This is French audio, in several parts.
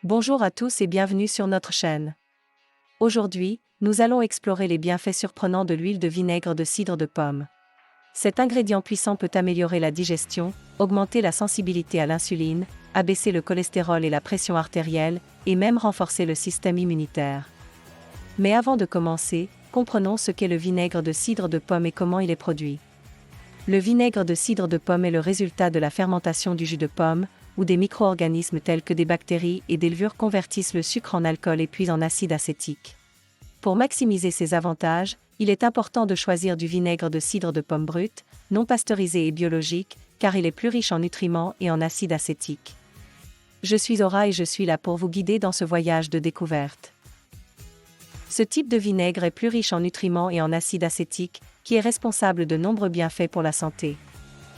Bonjour à tous et bienvenue sur notre chaîne. Aujourd'hui, nous allons explorer les bienfaits surprenants de l'huile de vinaigre de cidre de pomme. Cet ingrédient puissant peut améliorer la digestion, augmenter la sensibilité à l'insuline, abaisser le cholestérol et la pression artérielle, et même renforcer le système immunitaire. Mais avant de commencer, comprenons ce qu'est le vinaigre de cidre de pomme et comment il est produit. Le vinaigre de cidre de pomme est le résultat de la fermentation du jus de pomme, où des micro-organismes tels que des bactéries et des levures convertissent le sucre en alcool puis en acide acétique. Pour maximiser ses avantages, il est important de choisir du vinaigre de cidre de pomme brut, non pasteurisé et biologique, car il est plus riche en nutriments et en acide acétique. Je suis Aura et je suis là pour vous guider dans ce voyage de découverte. Ce type de vinaigre est plus riche en nutriments et en acide acétique, qui est responsable de nombreux bienfaits pour la santé.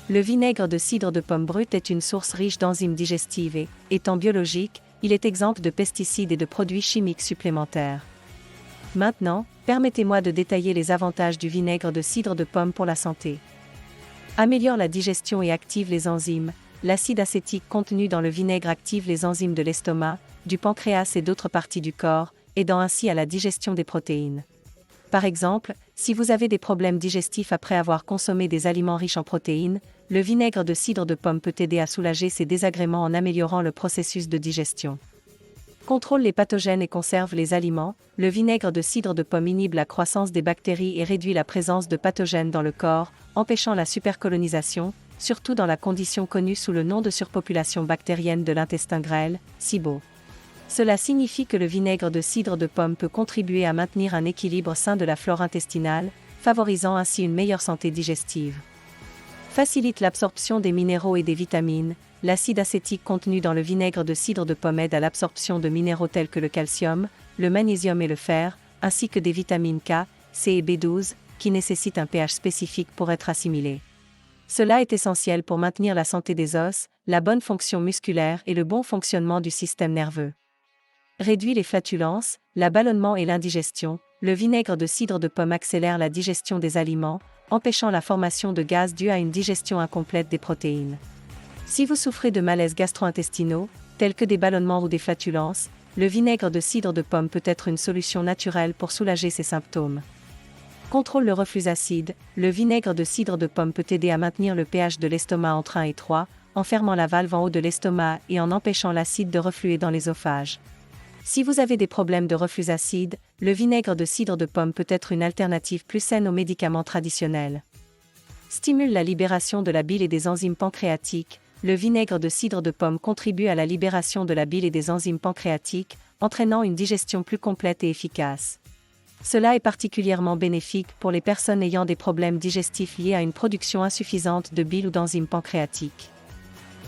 Le vinaigre de cidre de pomme brut est une source riche d'enzymes digestives et, étant biologique, il est exempt de pesticides et de produits chimiques supplémentaires. Maintenant, permettez-moi de détailler les avantages du vinaigre de cidre de pomme pour la santé. Améliore la digestion et active les enzymes. L'acide acétique contenu dans le vinaigre active les enzymes de l'estomac, du pancréas et d'autres parties du corps, aidant ainsi à la digestion des protéines. Par exemple, si vous avez des problèmes digestifs après avoir consommé des aliments riches en protéines, le vinaigre de cidre de pomme peut aider à soulager ces désagréments en améliorant le processus de digestion. Contrôle les pathogènes et conserve les aliments. Le vinaigre de cidre de pomme inhibe la croissance des bactéries et réduit la présence de pathogènes dans le corps, empêchant la supercolonisation, surtout dans la condition connue sous le nom de surpopulation bactérienne de l'intestin grêle, SIBO. Cela signifie que le vinaigre de cidre de pomme peut contribuer à maintenir un équilibre sain de la flore intestinale, favorisant ainsi une meilleure santé digestive. Facilite l'absorption des minéraux et des vitamines. L'acide acétique contenu dans le vinaigre de cidre de pomme aide à l'absorption de minéraux tels que le calcium, le magnésium et le fer, ainsi que des vitamines K, C et B12, qui nécessitent un pH spécifique pour être assimilés. Cela est essentiel pour maintenir la santé des os, la bonne fonction musculaire et le bon fonctionnement du système nerveux. Réduit les flatulences, l'aballonnement et l'indigestion. Le vinaigre de cidre de pomme accélère la digestion des aliments, empêchant la formation de gaz dû à une digestion incomplète des protéines. Si vous souffrez de malaises gastro-intestinaux, tels que des ballonnements ou des flatulences, le vinaigre de cidre de pomme peut être une solution naturelle pour soulager ces symptômes. Contrôle le reflux acide. Le vinaigre de cidre de pomme peut aider à maintenir le pH de l'estomac entre 1 et 3, en fermant la valve en haut de l'estomac et en empêchant l'acide de refluer dans l'ésophage. Si vous avez des problèmes de reflux acide, le vinaigre de cidre de pomme peut être une alternative plus saine aux médicaments traditionnels. Stimule la libération de la bile et des enzymes pancréatiques. Le vinaigre de cidre de pomme contribue à la libération de la bile et des enzymes pancréatiques, entraînant une digestion plus complète et efficace. Cela est particulièrement bénéfique pour les personnes ayant des problèmes digestifs liés à une production insuffisante de bile ou d'enzymes pancréatiques.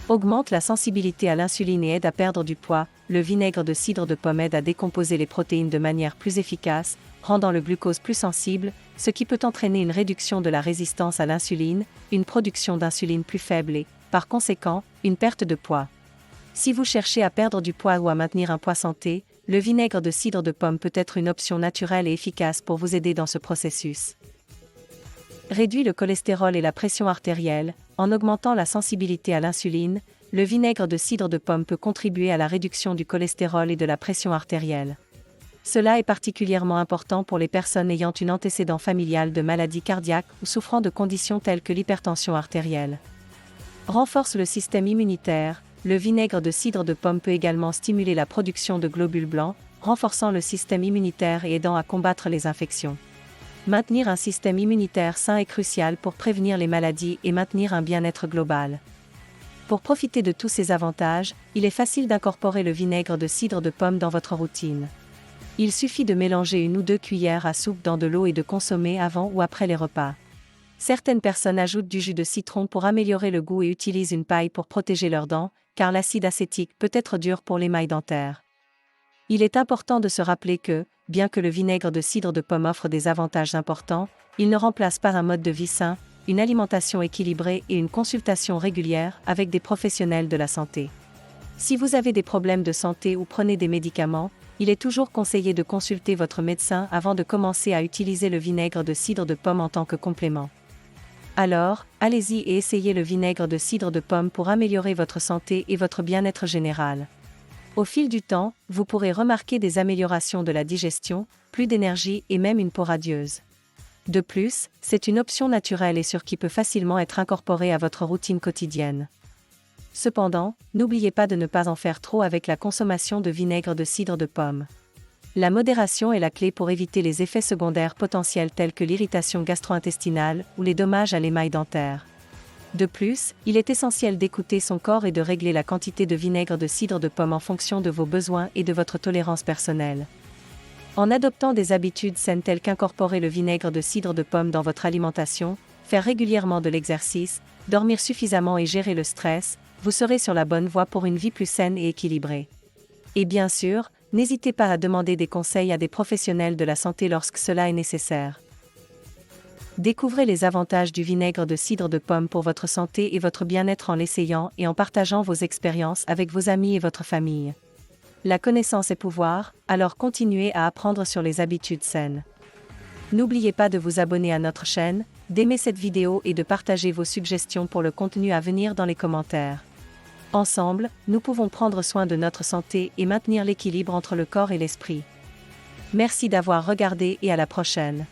Augmente la sensibilité à l'insuline et aide à perdre du poids. Le vinaigre de cidre de pomme aide à décomposer les protéines de manière plus efficace, rendant le glucose plus sensible, ce qui peut entraîner une réduction de la résistance à l'insuline, une production d'insuline plus faible et, par conséquent, une perte de poids. Si vous cherchez à perdre du poids ou à maintenir un poids santé, le vinaigre de cidre de pomme peut être une option naturelle et efficace pour vous aider dans ce processus. Réduit le cholestérol et la pression artérielle. En augmentant la sensibilité à l'insuline, le vinaigre de cidre de pomme peut contribuer à la réduction du cholestérol et de la pression artérielle. Cela est particulièrement important pour les personnes ayant un antécédent familial de maladies cardiaques ou souffrant de conditions telles que l'hypertension artérielle. Renforce le système immunitaire. Le vinaigre de cidre de pomme peut également stimuler la production de globules blancs, renforçant le système immunitaire et aidant à combattre les infections. Maintenir un système immunitaire sain est crucial pour prévenir les maladies et maintenir un bien-être global. Pour profiter de tous ces avantages, il est facile d'incorporer le vinaigre de cidre de pomme dans votre routine. Il suffit de mélanger 1 ou 2 cuillères à soupe dans de l'eau et de consommer avant ou après les repas. Certaines personnes ajoutent du jus de citron pour améliorer le goût et utilisent une paille pour protéger leurs dents, car l'acide acétique peut être dur pour l'émail dentaire. Il est important de se rappeler que, bien que le vinaigre de cidre de pomme offre des avantages importants, il ne remplace pas un mode de vie sain, une alimentation équilibrée et une consultation régulière avec des professionnels de la santé. Si vous avez des problèmes de santé ou prenez des médicaments, il est toujours conseillé de consulter votre médecin avant de commencer à utiliser le vinaigre de cidre de pomme en tant que complément. Alors, allez-y et essayez le vinaigre de cidre de pomme pour améliorer votre santé et votre bien-être général. Au fil du temps, vous pourrez remarquer des améliorations de la digestion, plus d'énergie et même une peau radieuse. De plus, c'est une option naturelle et sûre qui peut facilement être incorporée à votre routine quotidienne. Cependant, n'oubliez pas de ne pas en faire trop avec la consommation de vinaigre de cidre de pomme. La modération est la clé pour éviter les effets secondaires potentiels tels que l'irritation gastro-intestinale ou les dommages à l'émail dentaire. De plus, il est essentiel d'écouter son corps et de régler la quantité de vinaigre de cidre de pomme en fonction de vos besoins et de votre tolérance personnelle. En adoptant des habitudes saines telles qu'incorporer le vinaigre de cidre de pomme dans votre alimentation, faire régulièrement de l'exercice, dormir suffisamment et gérer le stress, vous serez sur la bonne voie pour une vie plus saine et équilibrée. Et bien sûr, n'hésitez pas à demander des conseils à des professionnels de la santé lorsque cela est nécessaire. Découvrez les avantages du vinaigre de cidre de pomme pour votre santé et votre bien-être en l'essayant et en partageant vos expériences avec vos amis et votre famille. La connaissance est pouvoir, alors continuez à apprendre sur les habitudes saines. N'oubliez pas de vous abonner à notre chaîne, d'aimer cette vidéo et de partager vos suggestions pour le contenu à venir dans les commentaires. Ensemble, nous pouvons prendre soin de notre santé et maintenir l'équilibre entre le corps et l'esprit. Merci d'avoir regardé et à la prochaine.